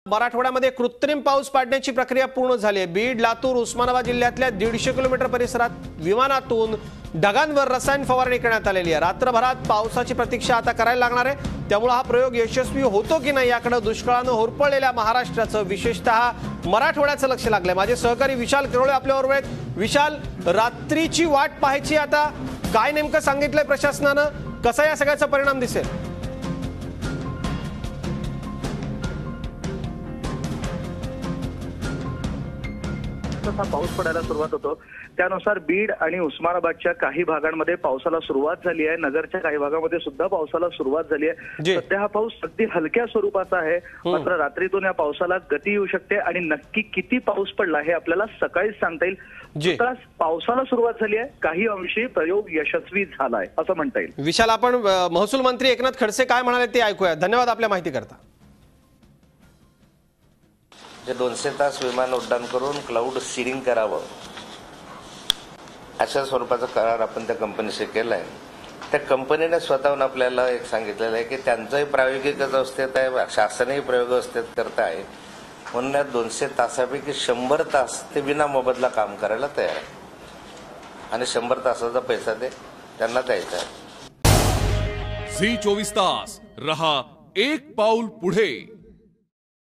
मराठवाड्यामध्ये कृत्रिम पाऊस पाडण्याची प्रक्रिया पूर्ण झाली आहे। बीड, लातूर, उस्मानाबाद जिल्ह्यातल्या 150 किलोमीटर परिसरात विमानातून ढगांवर रसायन फवारणी करण्यात आलेली आहे। रात्रभरात पावसाची प्रतीक्षा आता करायला लागणार आहे। त्यामुळे हा प्रयोग यशस्वी होतो की नाही याकडे दुष्काळाने होरपळलेल्या महाराष्ट्राचं विशेषतः मराठवाड्याचं लक्ष लागलंय। माझे सहकारी विशाल किरोळे आपल्याबरोबर आहेत। विशाल, रात्रीची वाट पाहायची, आता काय नेमकं सांगितलंय प्रशासनानं, कसा या सगळ्याचा परिणाम दिसेल? जसा पाऊस पडायला सुरुवात होतो त्यानुसार बीड आणि उस्मानाबादच्या काही भागांमध्ये पावसाला सुरुवात झाली आहे। नगरच्या काही भागामध्ये सुद्धा पावसाला सुरुवात झाली आहे। सध्या हा पाऊस अगदी हलक्या स्वरूपाचा आहे, मात्र रात्रीतून या पावसाला गती येऊ शकते आणि नक्की किती पाऊस पडला हे आपल्याला सकाळीच सांगता येईल। तर पावसाला सुरुवात झाली आहे, काही अंशी प्रयोग यशस्वी झालाय असं म्हणता येईल। विशाल, आपण महसूल मंत्री एकनाथ खडसे काय म्हणाले ते ऐकूया। धन्यवाद आपल्या माहिती करता। 200 तास विमान उड्डाण करून क्लाउड सीडिंग करावं अशा स्वरूपाचा करार आपण त्या कंपनीशी केलाय। त्या कंपनीने स्वतःहून आपल्याला एक सांगितलेलं आहे की त्यांचंही प्रायोगिक अवस्थेत आहे, शासनही प्रयोग अवस्थेत करत आहे, म्हणून या 200 तासापैकी 100 तास ते विना मोबदला काम करायला तयार आहे आणि 100 तासाचा पैसा ते त्यांना द्यायचा आहे। झी 24 तास रहा एक पाऊल पुढे।